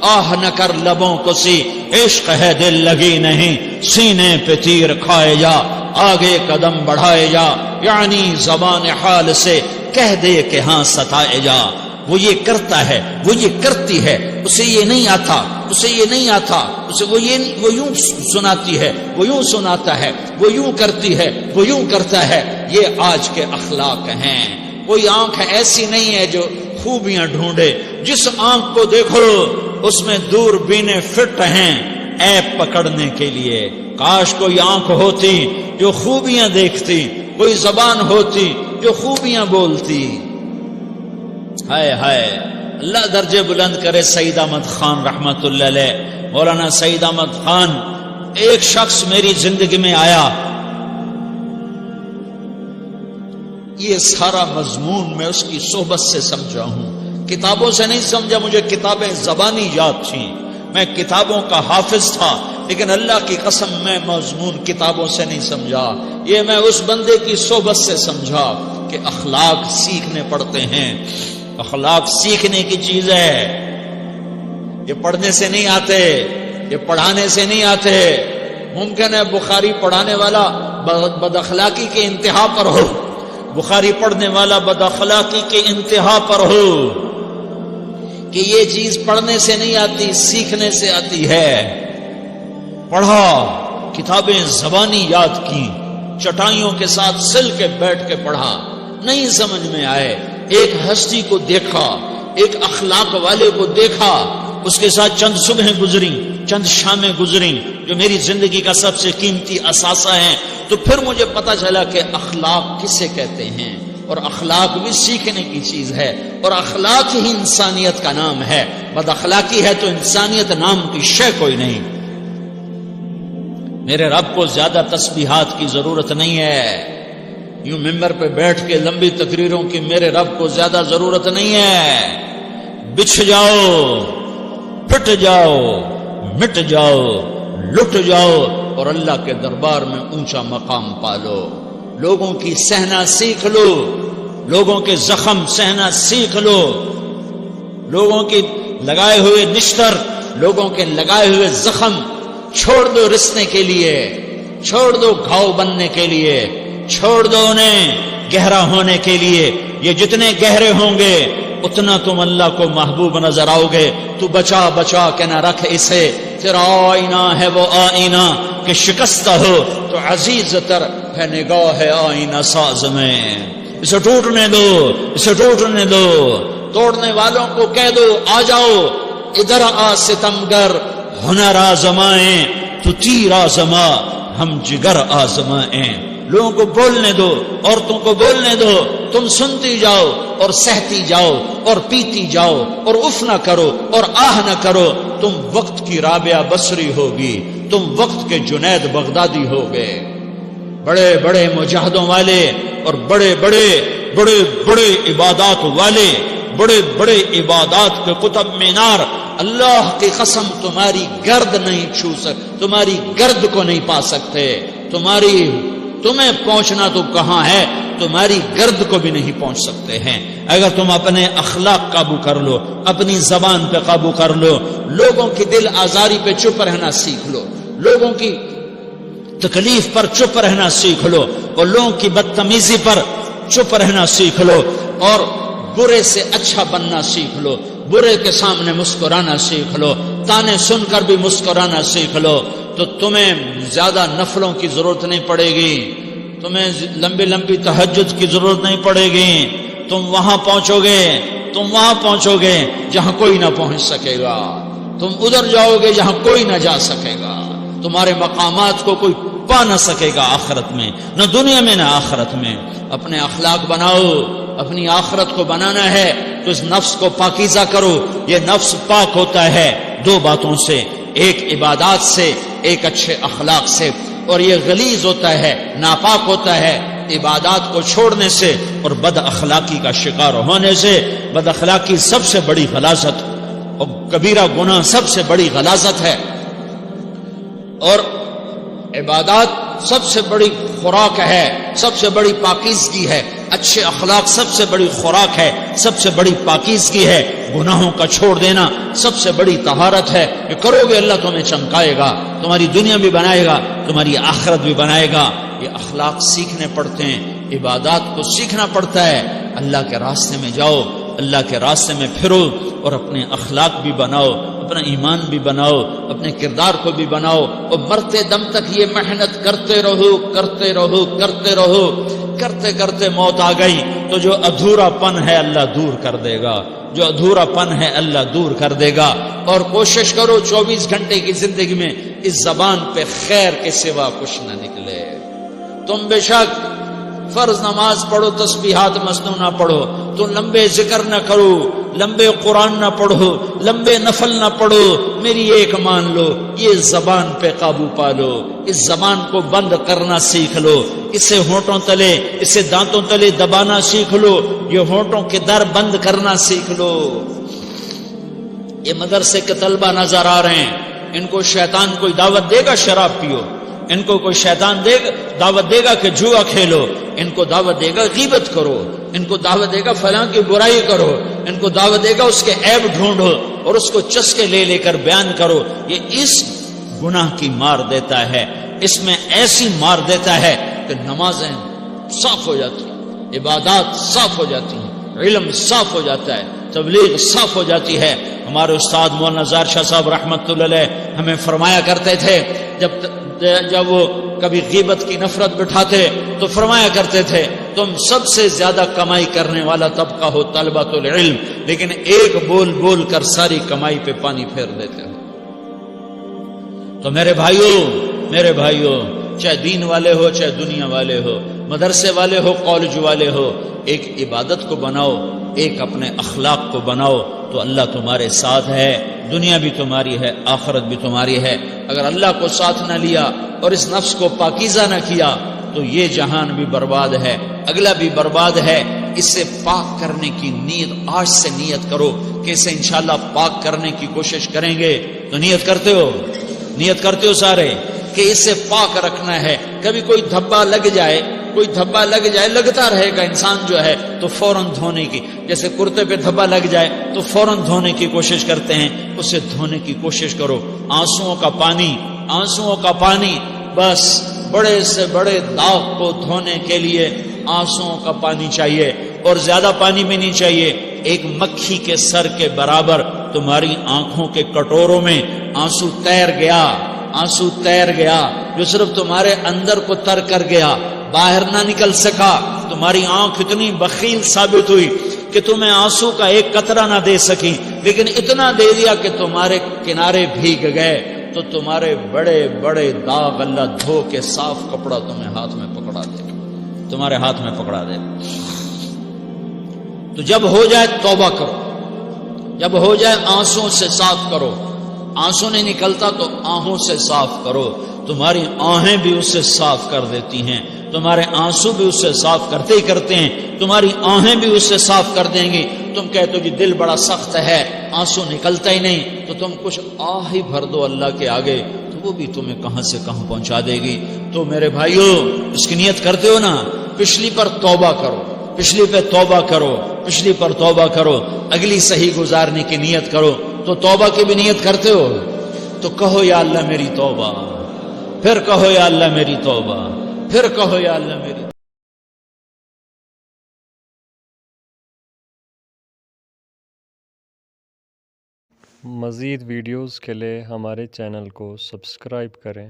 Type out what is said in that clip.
آہ نہ کر لبوں کو سی، عشق ہے دل لگی نہیں، سینے پہ تیر کھائے جا، آگے قدم بڑھائے جا، یعنی زبان حال سے کہہ دے کہ ہاں ستائے جا۔ وہ یہ کرتا ہے، وہ یہ کرتی ہے، اسے یہ نہیں آتا، اسے یہ نہیں آتا، اسے وہ یوں سناتی ہے، وہ یوں سناتا ہے، وہ یوں کرتی ہے، وہ یوں کرتا ہے۔ یہ آج کے اخلاق ہیں۔ کوئی آنکھ ایسی نہیں ہے جو خوبیاں ڈھونڈے، جس آنکھ کو دیکھو اس میں دوربینیں فٹ ہیں عیب پکڑنے کے لیے۔ کاش کوئی آنکھ ہوتی جو خوبیاں دیکھتی، کوئی زبان ہوتی جو خوبیاں بولتی۔ ہائے ہائے، اللہ درجے بلند کرے سعید احمد خان رحمت اللہ علیہ۔ مولانا سعید احمد خان، ایک شخص میری زندگی میں آیا، یہ سارا مضمون میں اس کی صحبت سے سمجھا ہوں، کتابوں سے نہیں سمجھا۔ مجھے کتابیں زبانی یاد تھیں، میں کتابوں کا حافظ تھا، لیکن اللہ کی قسم میں مضمون کتابوں سے نہیں سمجھا۔ یہ میں اس بندے کی صحبت سے سمجھا کہ اخلاق سیکھنے پڑتے ہیں۔ اخلاق سیکھنے کی چیز ہے، یہ پڑھنے سے نہیں آتے، یہ پڑھانے سے نہیں آتے۔ ممکن ہے بخاری پڑھانے والا بد اخلاقی کے انتہا پر ہو، بخاری پڑھنے والا بد اخلاقی کے انتہا پر ہو، کہ یہ چیز پڑھنے سے نہیں آتی، سیکھنے سے آتی ہے۔ پڑھا، کتابیں زبانی یاد کی، چٹائیوں کے ساتھ سل کے بیٹھ کے پڑھا، نہیں سمجھ میں آئے، ایک ہستی کو دیکھا، ایک اخلاق والے کو دیکھا، اس کے ساتھ چند صبحیں گزری، چند شامیں گزری جو میری زندگی کا سب سے قیمتی اثاثہ ہیں، تو پھر مجھے پتا چلا کہ اخلاق کسے کہتے ہیں، اور اخلاق بھی سیکھنے کی چیز ہے، اور اخلاق ہی انسانیت کا نام ہے۔ بد اخلاقی ہے تو انسانیت نام کی شے کوئی نہیں۔ میرے رب کو زیادہ تسبیحات کی ضرورت نہیں ہے، یوں ممبر پہ بیٹھ کے لمبی تقریروں کی میرے رب کو زیادہ ضرورت نہیں ہے۔ بچھ جاؤ، پھٹ جاؤ، مٹ جاؤ، لٹ جاؤ، اور اللہ کے دربار میں اونچا مقام پالو۔ لوگوں کی سہنا سیکھ لو، لوگوں کے زخم سہنا سیکھ لو، لوگوں کی لگائے ہوئے نشتر، لوگوں کے لگائے ہوئے زخم چھوڑ دو رسنے کے لیے، چھوڑ دو گھاؤ بننے کے لیے، چھوڑ دو انہیں گہرا ہونے کے لیے۔ یہ جتنے گہرے ہوں گے اتنا تم اللہ کو محبوب نظر آؤ گے۔ تو بچا بچا کے نہ رکھ اسے، تیرا آئینہ ہے وہ آئینہ کہ شکستہ ہو تو عزیز تر ہے نگاہ آئینہ ساز میں۔ اسے ٹوٹنے دو، اسے ٹوٹنے دو۔ توڑنے والوں کو کہہ دو آ جاؤ ادھر آ ستمگر، ہنر آزمائیں تو تیر آزما، ہم جگر آزمائیں۔ لوگوں کو بولنے دو، عورتوں کو بولنے دو، تم سنتی جاؤ اور سہتی جاؤ اور پیتی جاؤ اور اف نہ کرو اور آہ نہ کرو۔ تم وقت کی رابعہ بصری ہوگی، تم وقت کے جنید بغدادی ہوگے۔ بڑے بڑے مجاہدوں والے اور بڑے بڑے بڑے بڑے عبادات والے، بڑے بڑے عبادات کے قطب مینار، اللہ کی قسم تمہاری گرد نہیں چھو تمہاری گرد کو نہیں پا سکتے۔ تمہیں پہنچنا تو کہاں ہے، تمہاری گرد کو بھی نہیں پہنچ سکتے ہیں۔ اگر تم اپنے اخلاق قابو کر لو، اپنی زبان پہ قابو کر لو، لوگوں کی دل آزاری پہ چپ رہنا سیکھ لو، لوگوں کی تکلیف پر چپ رہنا سیکھ لو، اور لوگوں کی بدتمیزی پر چپ رہنا سیکھ لو، اور برے سے اچھا بننا سیکھ لو، برے کے سامنے مسکرانا سیکھ لو، تانے سن کر بھی مسکرانا سیکھ لو، تو تمہیں زیادہ نفلوں کی ضرورت نہیں پڑے گی، تمہیں لمبی لمبی تہجد کی ضرورت نہیں پڑے گی۔ تم وہاں پہنچو گے جہاں کوئی نہ پہنچ سکے گا، تم ادھر جاؤ گے جہاں کوئی نہ جا سکے گا، تمہارے مقامات کو کوئی پا نہ سکے گا آخرت میں، نہ دنیا میں نہ آخرت میں۔ اپنے اخلاق بناؤ، اپنی آخرت کو بنانا ہے تو اس نفس کو پاکیزہ کرو۔ یہ نفس پاک ہوتا ہے دو باتوں سے، ایک عبادات سے، ایک اچھے اخلاق سے، اور یہ غلیظ ہوتا ہے، ناپاک ہوتا ہے عبادات کو چھوڑنے سے اور بد اخلاقی کا شکار ہونے سے۔ بد اخلاقی سب سے بڑی غلاظت اور کبیرہ گناہ سب سے بڑی غلاظت ہے، اور عبادات سب سے بڑی خوراک ہے، سب سے بڑی پاکیزگی ہے، اچھے اخلاق سب سے بڑی خوراک ہے، سب سے بڑی پاکیزگی ہے، گناہوں کا چھوڑ دینا سب سے بڑی طہارت ہے۔ یہ کرو گے اللہ تمہیں چمکائے گا، تمہاری دنیا بھی بنائے گا، تمہاری آخرت بھی بنائے گا۔ یہ اخلاق سیکھنے پڑتے ہیں، عبادات کو سیکھنا پڑتا ہے۔ اللہ کے راستے میں جاؤ، اللہ کے راستے میں پھرو، اور اپنے اخلاق بھی بناؤ، اپنا ایمان بھی بناؤ، اپنے کردار کو بھی بناؤ، اور مرتے دم تک یہ محنت کرتے رہو، کرتے رہو، کرتے رہو۔ کرتے کرتے موت آ گئی تو جو ادھورا پن ہے اللہ دور کر دے گا، جو ادھورا پن ہے اللہ دور کر دے گا۔ اور کوشش کرو 24 گھنٹے کی زندگی میں اس زبان پہ خیر کے سوا کچھ نہ نکلے۔ تم بے شک فرض نماز پڑھو، تسبیحات مسنون نہ پڑھو، تو لمبے ذکر نہ کرو، لمبے قرآن نہ پڑھو، لمبے نفل نہ پڑھو، میری ایک مان لو، یہ زبان پہ قابو پالو، اس زبان کو بند کرنا سیکھ لو، اسے ہونٹوں تلے، اسے دانتوں تلے دبانا سیکھ لو، یہ ہونٹوں کے در بند کرنا سیکھ لو۔ یہ مدرسے کے طلبہ نظر آ رہے ہیں، ان کو شیطان کوئی دعوت دے گا شراب پیو، ان کو کوئی شیطان دعوت دے گا کہ جوا کھیلو، ان کو دعوت دے گا غیبت کرو، ان کو دعوت دے گا فلاں کی برائی کرو، ان کو دعوت دے گا اس کے عیب ڈھونڈو اور اس کو چسکے لے لے کر بیان کرو۔ یہ اس گناہ کی مار دیتا ہے، اس میں ایسی مار دیتا ہے کہ نمازیں صاف ہو جاتی ہیں، عبادات صاف ہو جاتی ہیں، علم صاف ہو جاتا ہے، تبلیغ صاف ہو جاتی ہے۔ ہمارے استاد مولانا زار شاہ صاحب رحمت اللہ علیہ ہمیں فرمایا کرتے تھے، جب وہ کبھی غیبت کی نفرت بٹھاتے تو فرمایا کرتے تھے تم سب سے زیادہ کمائی کرنے والا طبقہ ہو طلبۃ العلم، لیکن ایک بول بول کر ساری کمائی پہ پانی پھیر دیتے ہو۔ تو میرے بھائیوں چاہے دین والے ہو، چاہے دنیا والے ہو، مدرسے والے ہو، کالج والے ہو، ایک عبادت کو بناؤ، ایک اپنے اخلاق کو بناؤ، تو اللہ تمہارے ساتھ ہے، دنیا بھی تمہاری ہے، آخرت بھی تمہاری ہے۔ اگر اللہ کو ساتھ نہ لیا اور اس نفس کو پاکیزہ نہ کیا تو یہ جہان بھی برباد ہے، اگلا بھی برباد ہے۔ اسے پاک کرنے کی نیت آج سے نیت کرو کہ اسے انشاءاللہ پاک کرنے کی کوشش کریں گے۔ تو نیت کرتے ہو سارے کہ اسے پاک رکھنا ہے۔ کبھی کوئی دھبا لگ جائے، لگتا رہے گا انسان جو ہے تو فوراً دھونے کی، جیسے کرتے پہ دھبا لگ جائے تو فوراً دھونے کی کوشش کرتے ہیں، اسے دھونے کی کوشش کرو۔ آنسوؤں کا پانی بس بڑے سے بڑے داغ کو دھونے کے لیے آنسوؤں کا پانی چاہیے، اور زیادہ پانی بھی نہیں چاہیے۔ ایک مکھی کے سر کے برابر تمہاری آنکھوں کے کٹوروں میں آنسو تیر گیا جو صرف تمہارے اندر کو تر کر گیا، باہر نہ نکل سکا۔ تمہاری آنکھ اتنی بخیل ثابت ہوئی کہ تمہیں آنسو کا ایک قطرہ نہ دے سکی، لیکن اتنا دے دیا کہ تمہارے کنارے بھیگ گئے۔ تو تمہارے بڑے بڑے داغ اللہ دھو کے صاف کپڑا تمہیں ہاتھ میں پکڑا دے، تمہارے ہاتھ میں پکڑا دے۔ تو جب ہو جائے توبہ کرو، جب ہو جائے آنسوں سے صاف کرو۔ آنسو نہیں نکلتا تو آہوں سے صاف کرو، تمہاری آہیں بھی اسے صاف کر دیتی ہیں، تمہارے آنسو بھی اسے صاف کرتے ہی کرتے ہیں، تمہاری آہیں بھی اسے صاف کر دیں گی۔ تم کہتے ہو جی دل بڑا سخت ہے، آنسو نکلتا ہی نہیں، تو تم کچھ آہ ہی بھر دو اللہ کے آگے، تو وہ بھی تمہیں کہاں سے کہاں پہنچا دے گی۔ تو میرے بھائیو اس کی نیت کرتے ہو نا، پچھلی پر توبہ کرو، پچھلی پہ توبہ کرو، پچھلی پر توبہ کرو، اگلی صحیح گزارنے کی نیت کرو۔ تو توبہ کی بھی نیت کرتے ہو تو کہو یا اللہ میری توبہ، پھر کہو یا اللہ میری توبہ، پھر کہو یا اللہ میری۔ مزید ویڈیوز کے لیے ہمارے چینل کو سبسکرائب کریں۔